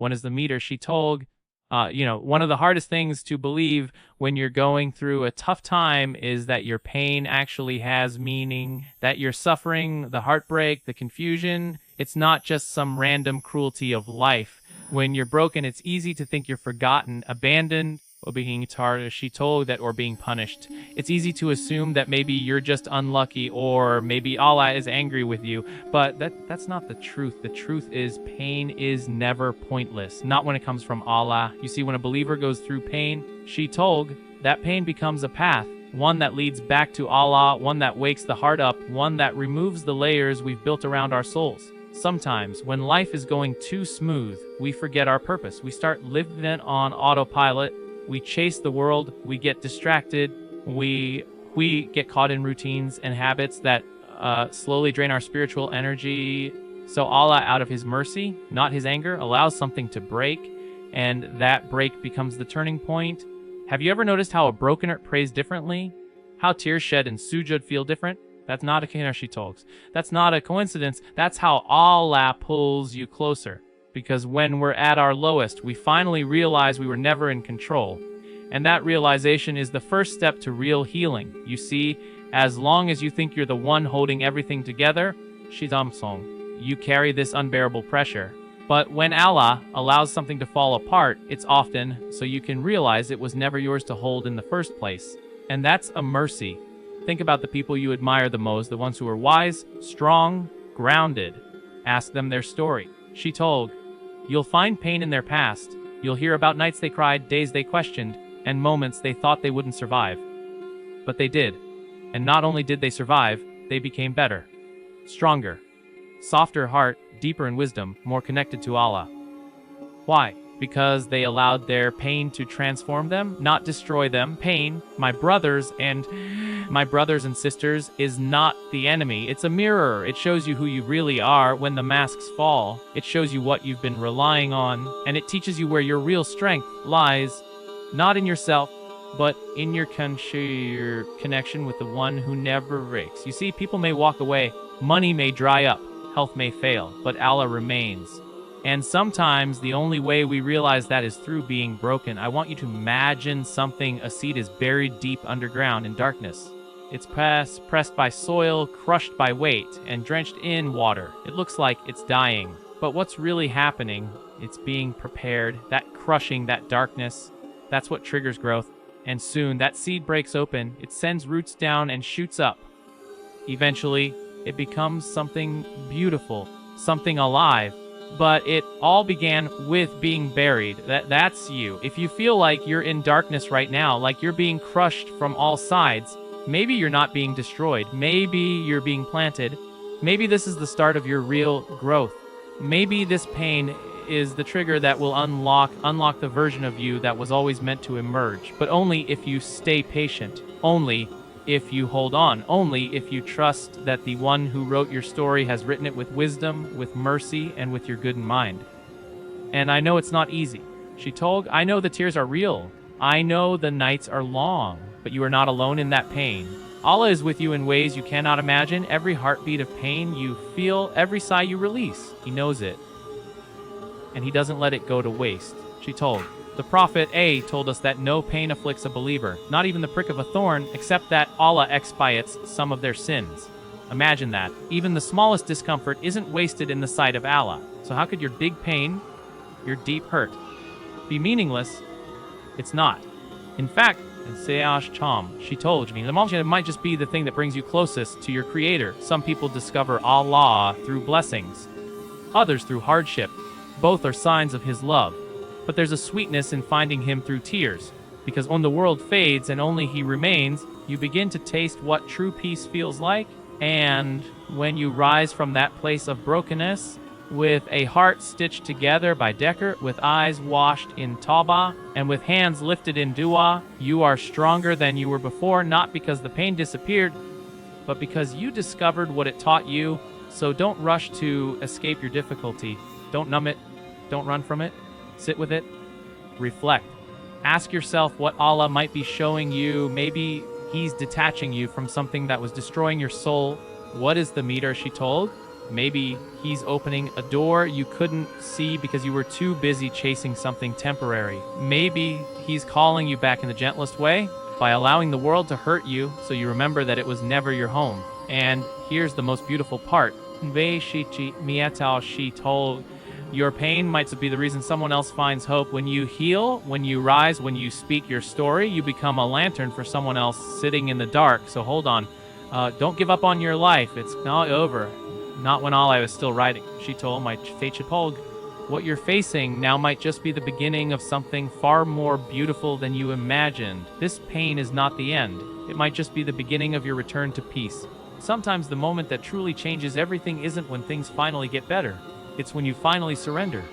One is the meter she told. One of the hardest things to believe when you're going through a tough time is that your pain actually has meaning, that you're suffering, the heartbreak, the confusion. It's not just some random cruelty of life. When you're broken, it's easy to think you're forgotten, abandoned, or being tired, she told, that or being punished. It's easy to assume that maybe you're just unlucky or maybe Allah is angry with you, but that's not the truth. The truth is pain is never pointless, not when it comes from Allah. You see, when a believer goes through pain, she told, that pain becomes a path, one that leads back to Allah, one that wakes the heart up, one that removes the layers we've built around our souls. Sometimes, when life is going too smooth, we forget our purpose. We start living on autopilot. We chase the world, we get distracted, we get caught in routines and habits that slowly drain our spiritual energy. So Allah, out of his mercy, not his anger, allows something to break, and that break becomes the turning point. Have you ever noticed how a broken heart prays differently? How tears shed in sujud feel different? That's not a Kinashi talks. That's not a coincidence. That's how Allah pulls you closer. Because when we're at our lowest, we finally realize we were never in control. And that realization is the first step to real healing. You see, as long as you think you're the one holding everything together, you carry this unbearable pressure. But when Allah allows something to fall apart, it's often so you can realize it was never yours to hold in the first place. And that's a mercy. Think about the people you admire the most, the ones who are wise, strong, grounded. Ask them their story. She told, you'll find pain in their past. You'll hear about nights they cried, days they questioned, and moments they thought they wouldn't survive. But they did. And not only did they survive, they became better, stronger, softer heart, deeper in wisdom, more connected to Allah. Why? Because they allowed their pain to transform them, not destroy them. Pain, my brothers and sisters, is not the enemy. It's a mirror. It shows you who you really are when the masks fall. It shows you what you've been relying on, and it teaches you where your real strength lies, not in yourself, but in your connection with the one who never breaks. You see, people may walk away, money may dry up, health may fail, but Allah remains. And sometimes the only way we realize that is through being broken. I want you to imagine a seed is buried deep underground in darkness. It's pressed by soil, crushed by weight, and drenched in water. It looks like it's dying. But what's really happening? It's being prepared. That crushing, that darkness, that's what triggers growth. And soon that seed breaks open. It sends roots down and shoots up. Eventually, it becomes something beautiful, something alive. But it all began with being buried. That's you. If you feel like you're in darkness right now, like you're being crushed from all sides, maybe you're not being destroyed. Maybe you're being planted. Maybe this is the start of your real growth. Maybe this pain is the trigger that will unlock the version of you that was always meant to emerge. But only if you stay patient. Only if you hold on, only if you trust that the one who wrote your story has written it with wisdom, with mercy, and with your good in mind. And I know it's not easy. She told, I know the tears are real. I know the nights are long, but you are not alone in that pain. Allah is with you in ways you cannot imagine. Every heartbeat of pain you feel, every sigh you release, He knows it. And He doesn't let it go to waste. She told, the Prophet A told us that no pain afflicts a believer, not even the prick of a thorn, except that Allah expiates some of their sins. Imagine that. Even the smallest discomfort isn't wasted in the sight of Allah. So how could your big pain, your deep hurt, be meaningless? It's not. In fact, in Sayash Cham, she told me, the moment might just be the thing that brings you closest to your Creator. Some people discover Allah through blessings, others through hardship. Both are signs of His love. But there's a sweetness in finding Him through tears, because when the world fades and only He remains, you begin to taste what true peace feels like. And when you rise from that place of brokenness, with a heart stitched together by Decker, with eyes washed in Tawbah, and with hands lifted in Dua, you are stronger than you were before, not because the pain disappeared, but because you discovered what it taught you. So don't rush to escape your difficulty. Don't numb it. Don't run from it. Sit with it. Reflect. Ask yourself what Allah might be showing you. Maybe He's detaching you from something that was destroying your soul. What is the meter? She told. Maybe he's opening a door you couldn't see because you were too busy chasing something temporary. Maybe he's calling you back in the gentlest way by allowing the world to hurt you so you remember that it was never your home. And here's the most beautiful part. Your pain might be the reason someone else finds hope. When you heal, when you rise, when you speak your story, you become a lantern for someone else sitting in the dark. So hold on. Don't give up on your life. It's not over. Not when all I was still writing. She told my Fechipolg. What you're facing now might just be the beginning of something far more beautiful than you imagined. This pain is not the end. It might just be the beginning of your return to peace. Sometimes the moment that truly changes everything isn't when things finally get better. It's when you finally surrender.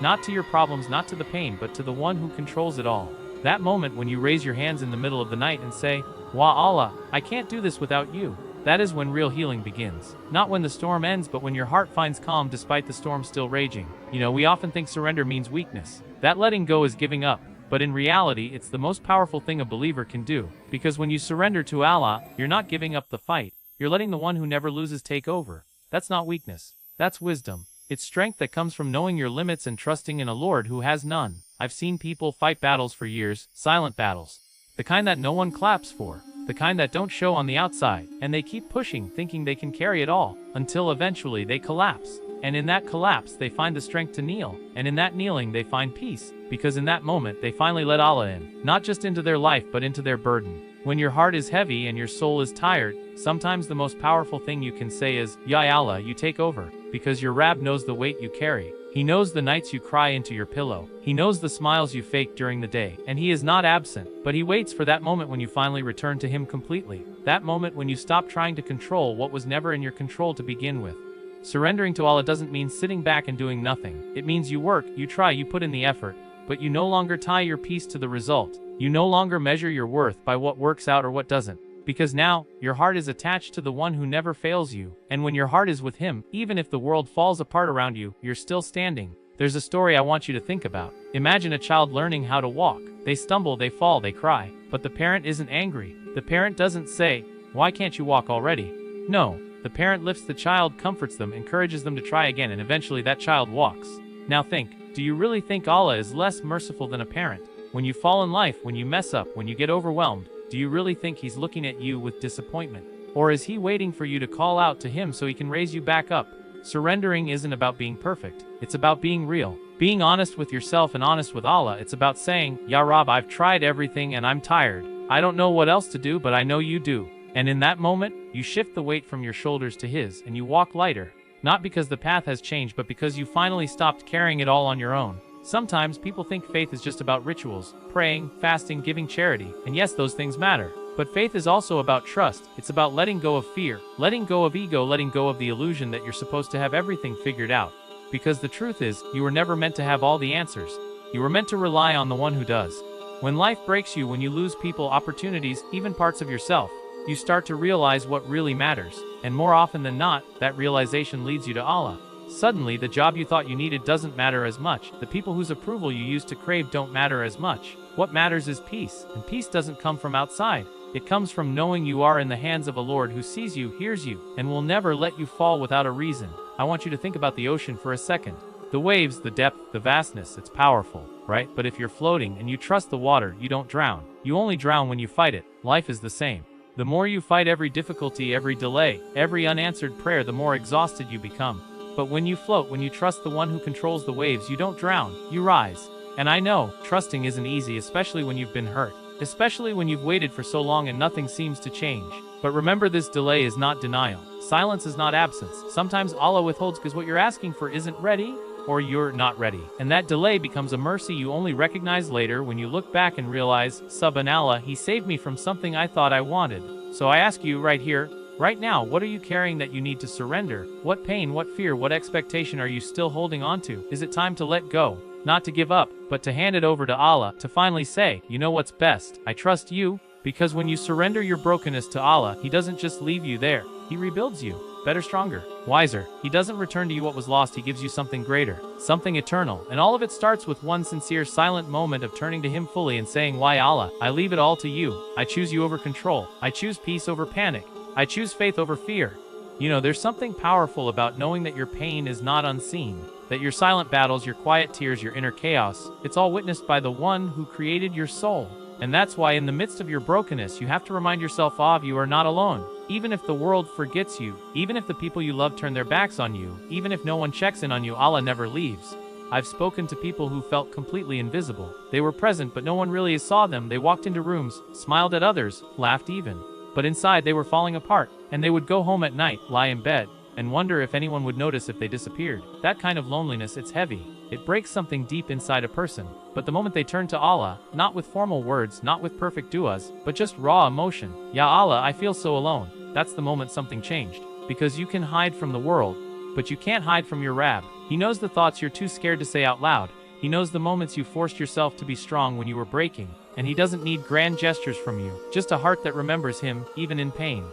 Not to your problems, not to the pain, but to the one who controls it all. That moment when you raise your hands in the middle of the night and say, Wa Allah, I can't do this without you. That is when real healing begins. Not when the storm ends, but when your heart finds calm despite the storm still raging. We often think surrender means weakness. That letting go is giving up. But in reality, it's the most powerful thing a believer can do. Because when you surrender to Allah, you're not giving up the fight. You're letting the one who never loses take over. That's not weakness. That's wisdom. It's strength that comes from knowing your limits and trusting in a Lord who has none. I've seen people fight battles for years, silent battles. The kind that no one claps for. The kind that don't show on the outside. And they keep pushing, thinking they can carry it all, until eventually they collapse. And in that collapse, they find the strength to kneel. And in that kneeling, they find peace. Because in that moment, they finally let Allah in. Not just into their life, but into their burden. When your heart is heavy and your soul is tired, sometimes the most powerful thing you can say is, Ya Allah, you take over. Because your Rabb knows the weight you carry. He knows the nights you cry into your pillow. He knows the smiles you fake during the day. And he is not absent, but he waits for that moment when you finally return to him completely. That moment when you stop trying to control what was never in your control to begin with. Surrendering to Allah doesn't mean sitting back and doing nothing. It means you work, you try, you put in the effort, but you no longer tie your peace to the result. You no longer measure your worth by what works out or what doesn't. Because now, your heart is attached to the one who never fails you. And when your heart is with him, even if the world falls apart around you, you're still standing. There's a story I want you to think about. Imagine a child learning how to walk. They stumble, they fall, they cry. But the parent isn't angry. The parent doesn't say, why can't you walk already? No, the parent lifts the child, comforts them, encourages them to try again, and eventually that child walks. Now think, do you really think Allah is less merciful than a parent? When you fall in life, when you mess up, when you get overwhelmed, do you really think he's looking at you with disappointment? Or is he waiting for you to call out to him so he can raise you back up? Surrendering isn't about being perfect. It's about being real. Being honest with yourself and honest with Allah. It's about saying, Ya Rab, I've tried everything and I'm tired. I don't know what else to do, but I know you do. And in that moment, you shift the weight from your shoulders to his and you walk lighter. Not because the path has changed, but because you finally stopped carrying it all on your own. Sometimes people think faith is just about rituals, praying, fasting, giving charity, and yes, those things matter. But faith is also about trust. It's about letting go of fear, letting go of ego, letting go of the illusion that you're supposed to have everything figured out. Because the truth is, you were never meant to have all the answers. You were meant to rely on the one who does. When life breaks you, when you lose people, opportunities, even parts of yourself, you start to realize what really matters. And more often than not, that realization leads you to Allah. Suddenly, the job you thought you needed doesn't matter as much. The people whose approval you used to crave don't matter as much. What matters is peace, and peace doesn't come from outside. It comes from knowing you are in the hands of a Lord who sees you, hears you, and will never let you fall without a reason. I want you to think about the ocean for a second. The waves, the depth, the vastness, it's powerful, right? But if you're floating and you trust the water, you don't drown. You only drown when you fight it. Life is the same. The more you fight every difficulty, every delay, every unanswered prayer, the more exhausted you become. But when you float, when you trust the one who controls the waves, you don't drown, you rise. And I know, trusting isn't easy, especially when you've been hurt. Especially when you've waited for so long and nothing seems to change. But remember, this delay is not denial. Silence is not absence. Sometimes Allah withholds because what you're asking for isn't ready, or you're not ready. And that delay becomes a mercy you only recognize later when you look back and realize, Subhanallah, he saved me from something I thought I wanted. So I ask you right here, right now, what are you carrying that you need to surrender? What pain, what fear, what expectation are you still holding on to? Is it time to let go? Not to give up, but to hand it over to Allah, to finally say, you know what's best, I trust you. Because when you surrender your brokenness to Allah, He doesn't just leave you there. He rebuilds you, better, stronger, wiser. He doesn't return to you what was lost. He gives you something greater, something eternal. And all of it starts with one sincere, silent moment of turning to Him fully and saying, why Allah, I leave it all to you. I choose you over control. I choose peace over panic. I choose faith over fear. There's something powerful about knowing that your pain is not unseen, that your silent battles, your quiet tears, your inner chaos, it's all witnessed by the one who created your soul. And that's why in the midst of your brokenness, you have to remind yourself of you are not alone. Even if the world forgets you, even if the people you love turn their backs on you, even if no one checks in on you, Allah never leaves. I've spoken to people who felt completely invisible. They were present, but no one really saw them. They walked into rooms, smiled at others, laughed even. But inside they were falling apart, and they would go home at night, lie in bed, and wonder if anyone would notice if they disappeared. That kind of loneliness, it's heavy. It breaks something deep inside a person. But the moment they turn to Allah, not with formal words, not with perfect du'as, but just raw emotion, Ya Allah, I feel so alone, that's the moment something changed. Because you can hide from the world, but you can't hide from your Rabb. He knows the thoughts you're too scared to say out loud. He knows the moments you forced yourself to be strong when you were breaking. And he doesn't need grand gestures from you, just a heart that remembers him, even in pain.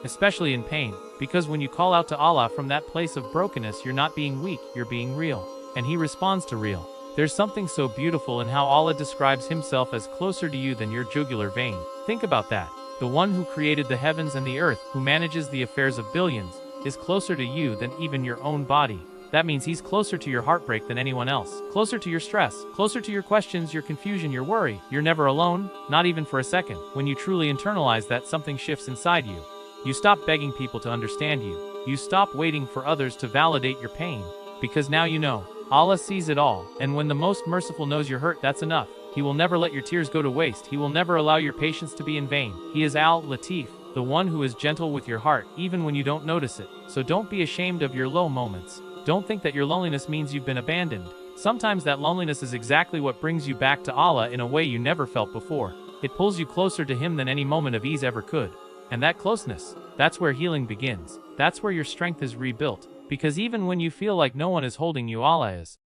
Especially in pain, because when you call out to Allah from that place of brokenness, you're not being weak, you're being real. And he responds to real. There's something so beautiful in how Allah describes himself as closer to you than your jugular vein. Think about that. The one who created the heavens and the earth, who manages the affairs of billions, is closer to you than even your own body. That means he's closer to your heartbreak than anyone else, closer to your stress, closer to your questions, your confusion, your worry. You're never alone, not even for a second. When you truly internalize that, something shifts inside you. You stop begging people to understand you. You stop waiting for others to validate your pain. Because now you know, Allah sees it all, and when the most merciful knows you're hurt, that's enough. He will never let your tears go to waste. He will never allow your patience to be in vain. He is Al-Latif, the one who is gentle with your heart, even when you don't notice it. So don't be ashamed of your low moments. Don't think that your loneliness means you've been abandoned. Sometimes that loneliness is exactly what brings you back to Allah in a way you never felt before. It pulls you closer to Him than any moment of ease ever could. And that closeness, that's where healing begins. That's where your strength is rebuilt. Because even when you feel like no one is holding you, Allah is.